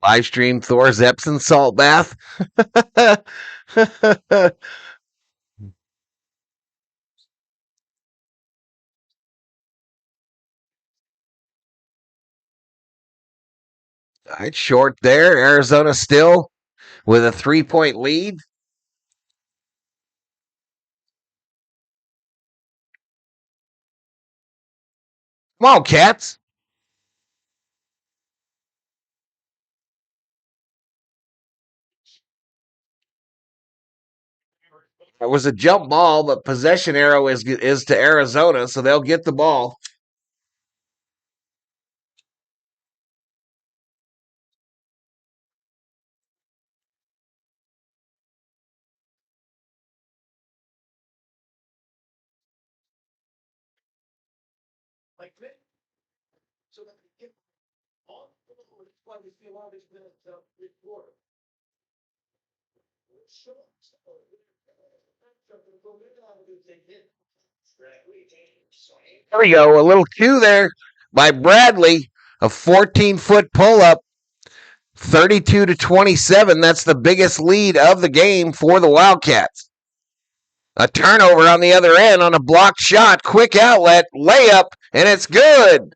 Live stream Thor's Epsom salt bath. All right, short there. Arizona still with a 3-point lead. Come on, Cats. It was a jump ball, but possession arrow is to Arizona, so they'll get the ball. There we go. A little two there by Bradley. A 14-foot pull up, 32-27. That's the biggest lead of the game for the Wildcats. A turnover on the other end on a blocked shot. Quick outlet, layup, and it's good.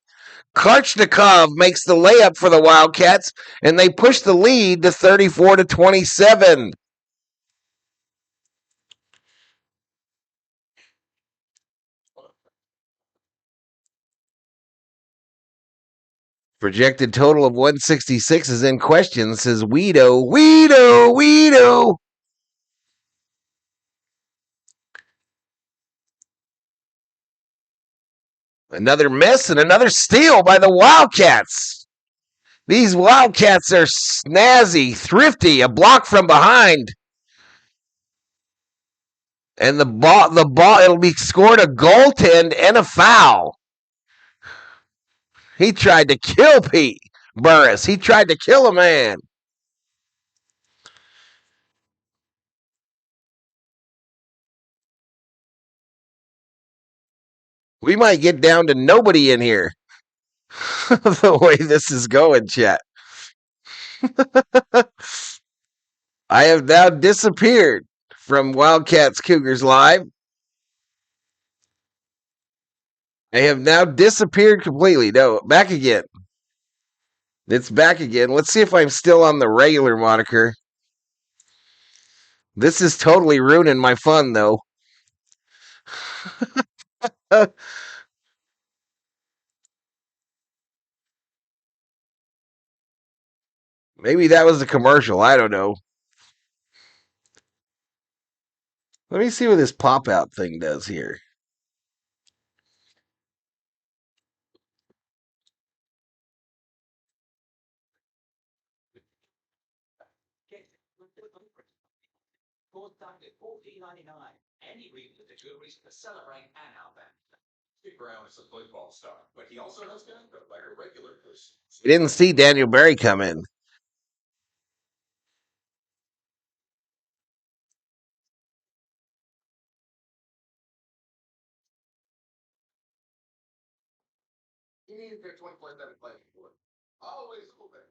Karchnikov makes the layup for the Wildcats, and they push the lead to 34-27. Projected total of 166 is in question, says Weedo. Another miss and another steal by the Wildcats. These Wildcats are snazzy, thrifty, a block from behind. And the ball, it'll be scored a goaltend and a foul. He tried to kill Pete Burris. He tried to kill a man. We might get down to nobody in here. The way this is going, chat. I have now disappeared from Wildcats Cougars Live. I have now disappeared completely. No, back again. It's back again. Let's see if I'm still on the regular moniker. This is totally ruining my fun, though. Maybe that was a commercial. I don't know. Let me see what this pop-out thing does here. Any reason is a good reason to celebrate and outback. Steve Brown is a football star, but he also has been like a regular person. We didn't see Daniel Berry come in. He needed their 20 that playing for. Always open.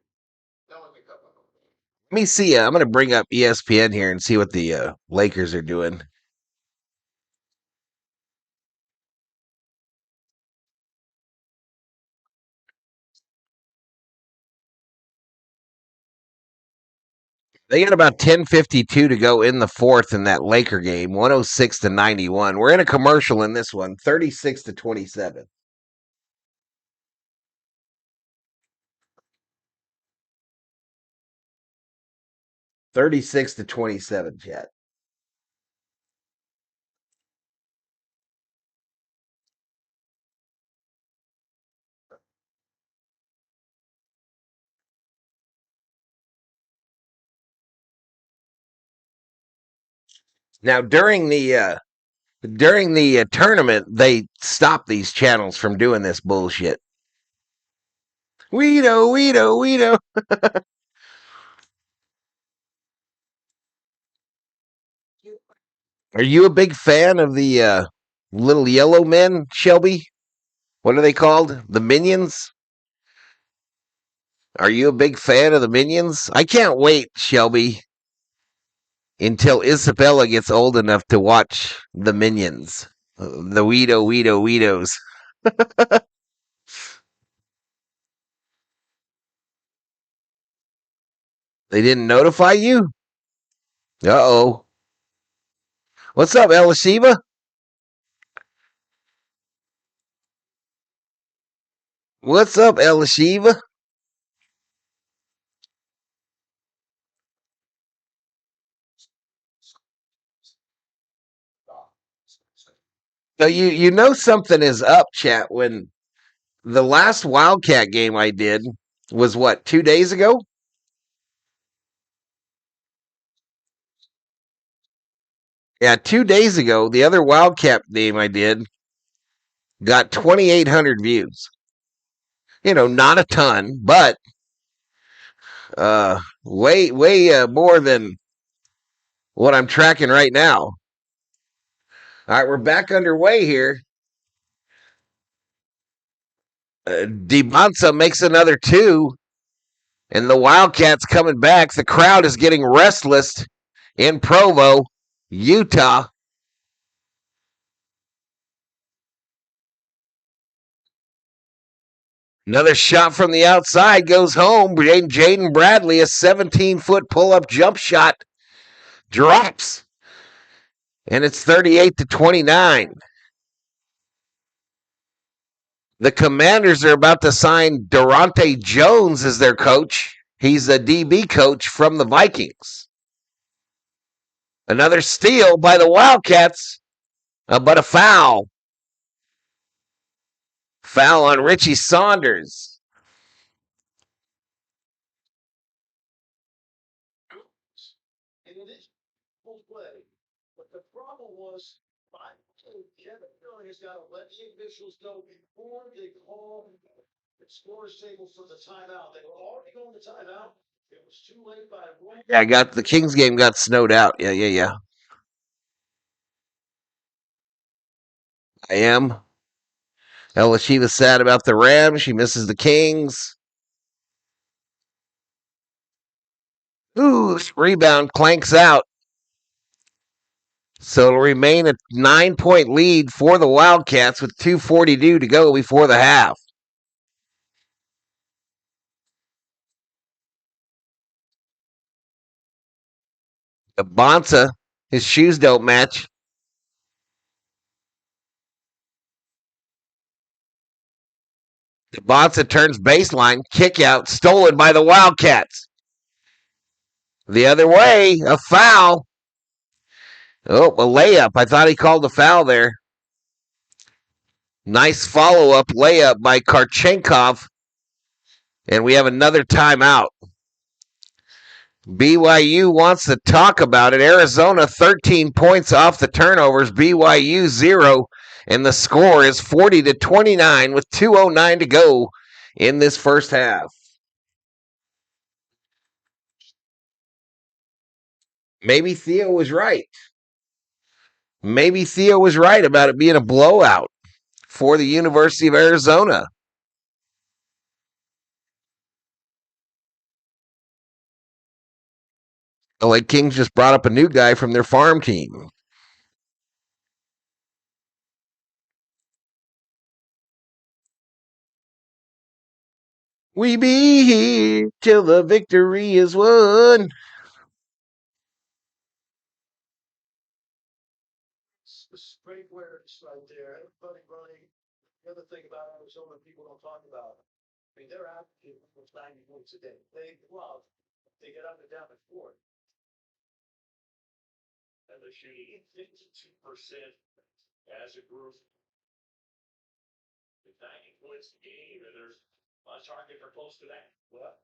No one can come up. Let me see. I'm going to bring up ESPN here and see what the Lakers are doing. They got about 10:52 to go in the fourth in that Laker game, 106-91. We're in a commercial in this one, 36-27. $36-27, chat. Now during the tournament, they stopped these channels from doing this bullshit. Weedo. Are you a big fan of the little yellow men, Shelby? What are they called? The Minions? Are you a big fan of the Minions? I can't wait, Shelby, until Isabella gets old enough to watch the Minions. The Weedos. They didn't notify you? Uh-oh. What's up, Elishiva? What's up, Elishiva? So you know something is up, chat, when the last Wildcat game I did was what, 2 days ago? Yeah, 2 days ago, the other Wildcat game I did got 2,800 views. Not a ton, but way more than what I'm tracking right now. All right, we're back underway here. DeBonsa makes another two, and the Wildcats coming back. The crowd is getting restless in Provo, Utah. Another shot from the outside goes home. Jaden Bradley, a 17-foot pull-up jump shot, drops, and it's 38-29. The Commanders are about to sign Durante Jones as their coach. He's a DB coach from the Vikings. Another steal by the Wildcats, but a foul. Foul on Richie Saunders. And it is full play. But the problem was, I think Kevin Miller has got to let the officials know before they call the scores table for the timeout. They were already going to timeout. It was too late by one. Yeah, the Kings game got snowed out. Yeah. I am. Elishiva's sad about the Rams. She misses the Kings. Ooh, rebound clanks out. So it'll remain a 9-point lead for the Wildcats with 2:42 to go before the half. Bonsa, his shoes don't match. Bonsa turns baseline, kick out, stolen by the Wildcats. The other way, a foul. Oh, a layup. I thought he called a foul there. Nice follow-up layup by Karchenkov. And we have another timeout. BYU wants to talk about it. Arizona 13 points off the turnovers. BYU 0. And the score is 40-29 with 2:09 to go in this first half. Maybe Theo was right. Maybe Theo was right about it being a blowout for the University of Arizona. The Lake Kings just brought up a new guy from their farm team. We be here till the victory is won. The straight words right there. Everybody running. The other thing about Arizona people don't talk about. I mean, they're averaging almost 90 points a day. They love. They get up and down the court. And they're shooting 52% as a group. With 90 points a game, and there's a target for close to that. What?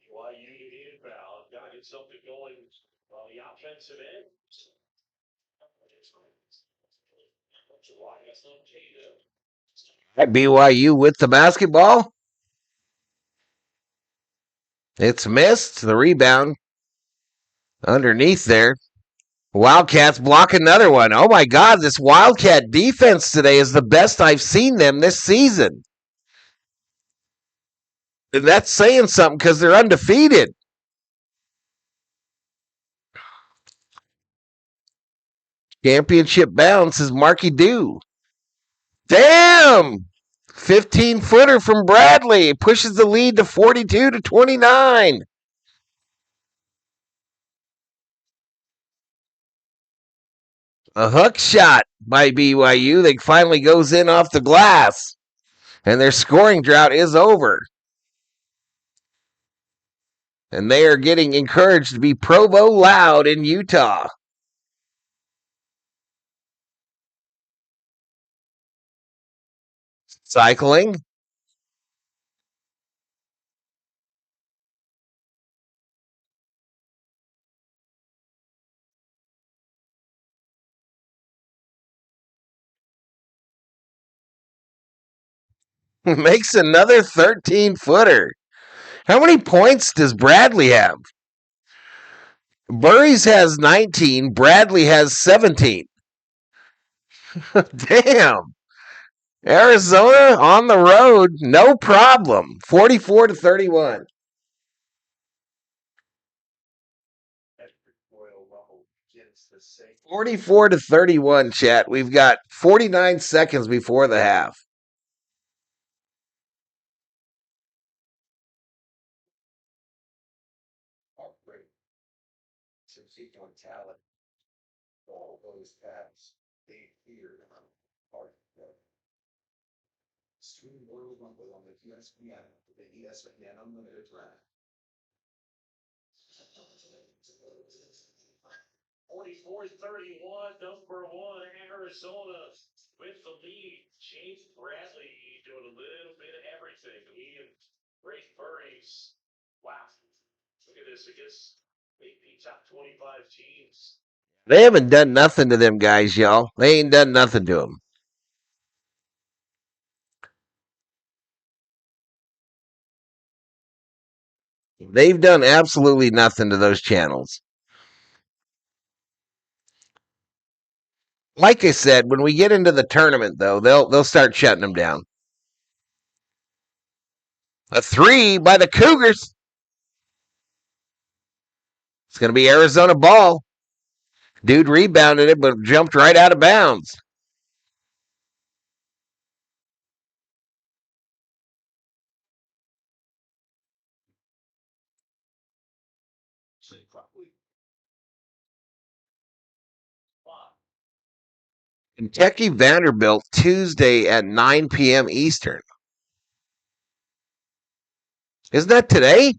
BYU inbound. Got to get something going on the offensive end. BYU with the basketball. It's missed. The rebound underneath there. Wildcats block another one. Oh my God, this Wildcat defense today is the best I've seen them this season. And that's saying something because they're undefeated. Championship bounce is Marky Dew. Damn! 15-footer from Bradley pushes the lead to 42-29. A hook shot by BYU that finally goes in off the glass. And their scoring drought is over. And they are getting encouraged to be Provo loud in Utah. Cycling. Makes another 13-footer. How many points does Bradley have? Burries has 19. Bradley has 17. Damn. Arizona on the road, no problem. 44-31. 44-31, chat. We've got 49 seconds before the half. Talent. All those paths, they fear Stream Royal Rumble on the ESPN, the ESPN Unlimited draft. 44-31, number one, Arizona with the lead. James Bradley doing a little bit of everything. He and Ray Burries. Wow. Look at this. I guess maybe top 25 teams. They haven't done nothing to them guys, y'all. They ain't done nothing to them. They've done absolutely nothing to those channels. Like I said, when we get into the tournament, though, they'll start shutting them down. A 3 by the Cougars. It's going to be Arizona ball. Dude rebounded it, but jumped right out of bounds. Kentucky Vanderbilt Tuesday at 9 p.m. Eastern. Isn't that today?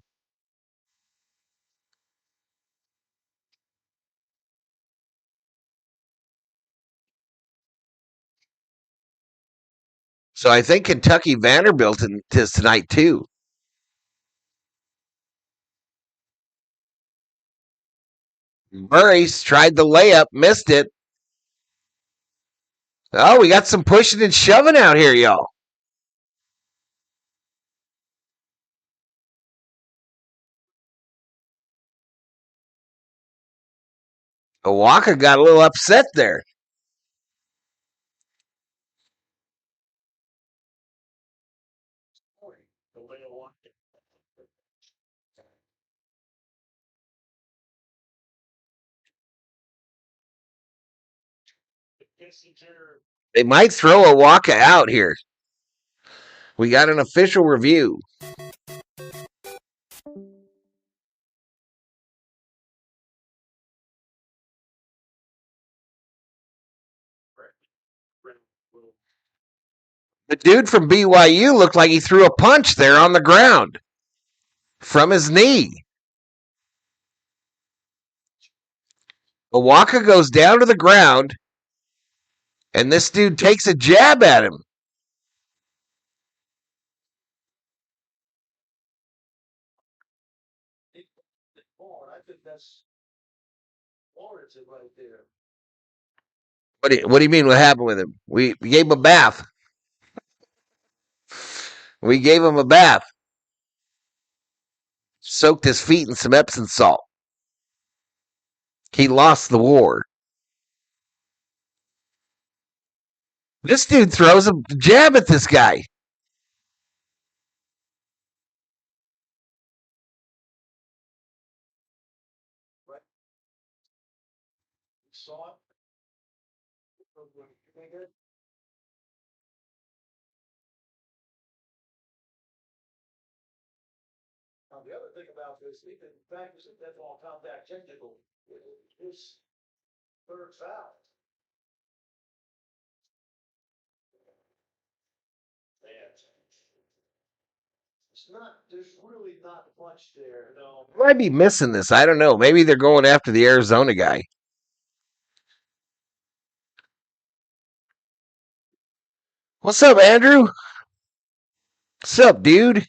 So I think Kentucky Vanderbilt is tonight too. Murray tried the layup, missed it. Oh, we got some pushing and shoving out here, y'all. Owaka got a little upset there. They might throw Owaka out here. We got an official review. The dude from BYU looked like he threw a punch there on the ground from his knee. Owaka goes down to the ground, and this dude takes a jab at him. I think that's warranted right there. What do you mean what happened with him? We gave him a bath. We gave him a bath. Soaked his feet in some Epsom salt. He lost the war. This dude throws a jab at this guy. Saw it. Now, the other thing about this, in fact, is that that's all contact technical. It's third foul. It's not, there's really not much there, no. Might be missing this. I don't know. Maybe they're going after the Arizona guy. What's up, Andrew? What's up, dude?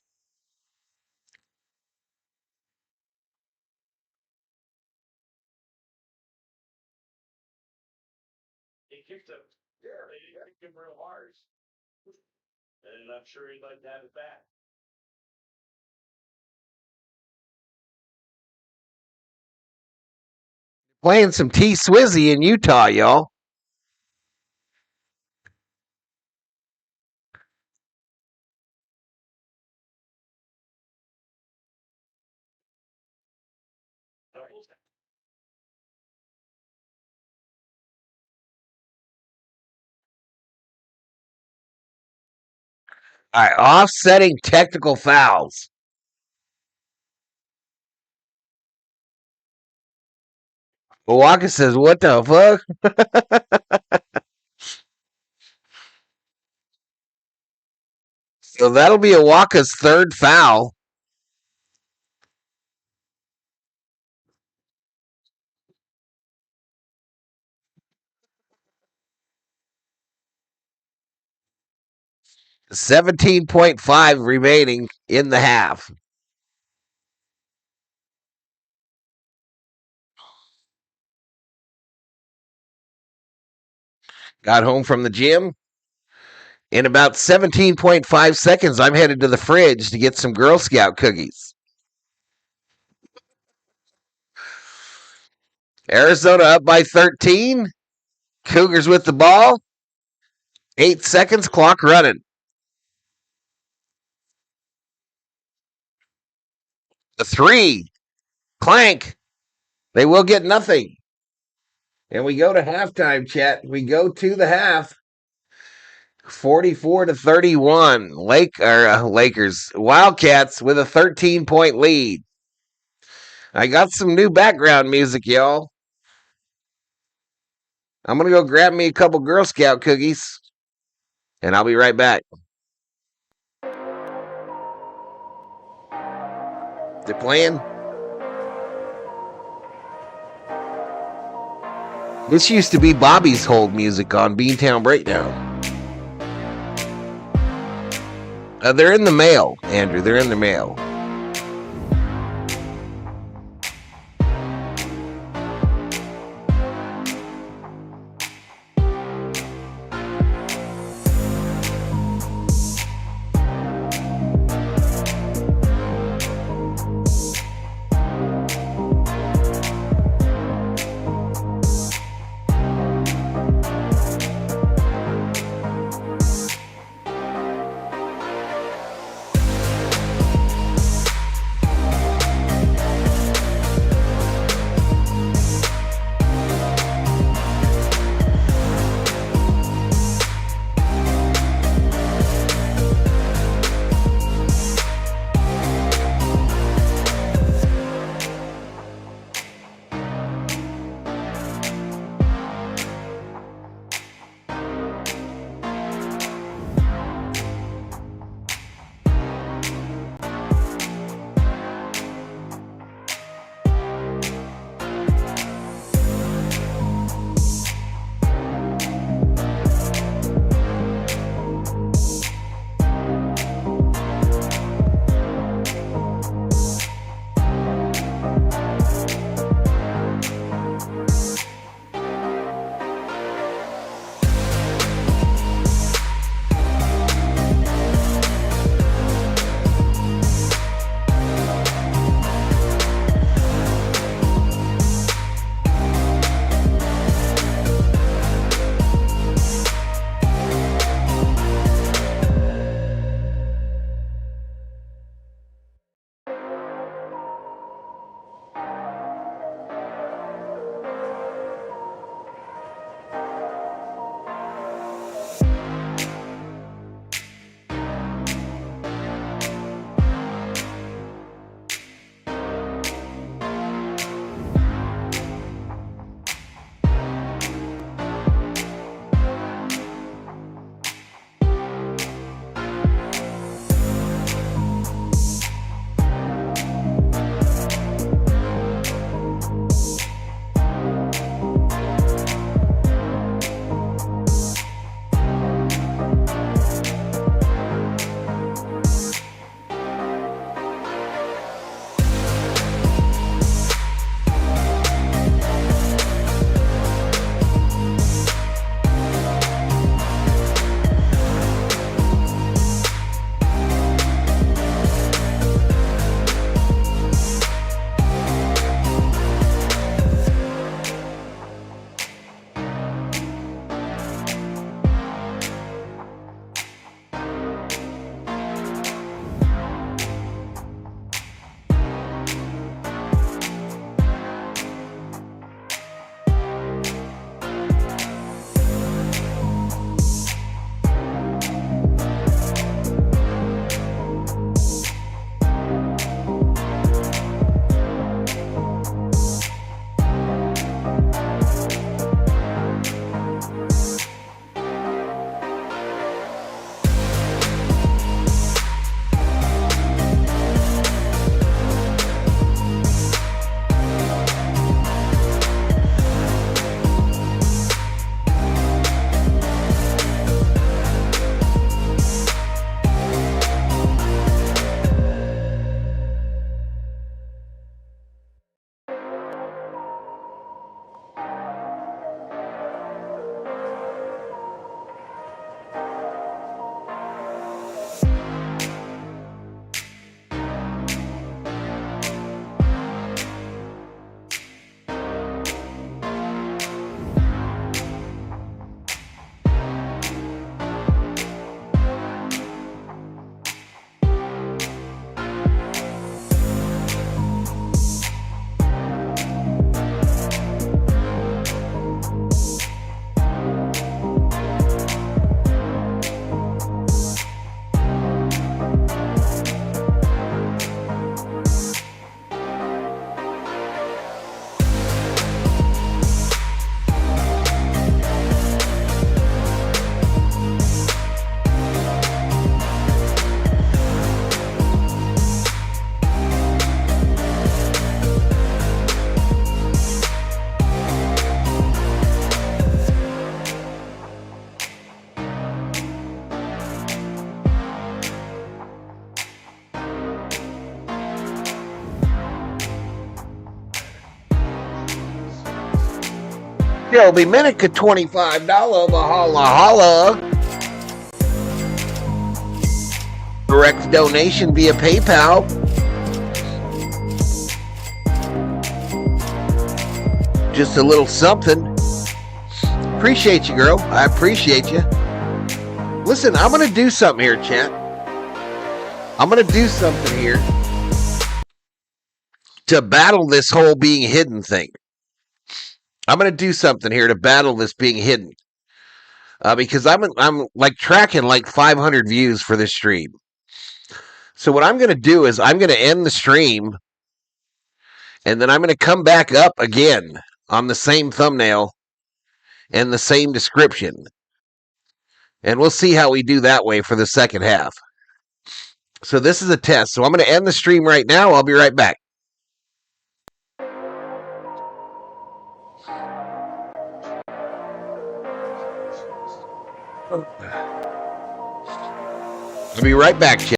He kicked him. Yeah, he kicked him real hard. And I'm sure he'd like to have it back. Playing some T Swizzy in Utah, y'all. All right, offsetting technical fouls. Walker says, "What the fuck?" So that'll be Awaka's third foul. $17.5 remaining in the half. Got home from the gym. In about 17.5 seconds, I'm headed to the fridge to get some Girl Scout cookies. Arizona up by 13. Cougars with the ball. 8 seconds, clock running. The three. Clank. They will get nothing. And we go to halftime, chat. We go to the half. 44-31. Lakers. Wildcats with a 13-point lead. I got some new background music, y'all. I'm going to go grab me a couple Girl Scout cookies, and I'll be right back. They're playing. This used to be Bobby's hold music on Beantown Breakdown. They're in the mail, Andrew. They're in the mail. Shelby Minica, $25. Valhalla Holla. Direct donation via PayPal. Just a little something. Appreciate you, girl. I appreciate you. Listen, I'm going to do something here, chat. I'm going to do something here to battle this whole being hidden thing. I'm going to do something here to battle this being hidden. Because I'm like tracking like 500 views for this stream. So what I'm going to do is I'm going to end the stream, and then I'm going to come back up again on the same thumbnail and the same description. And we'll see how we do that way for the second half. So this is a test. So I'm going to end the stream right now. I'll be right back. I'll be right back, chat.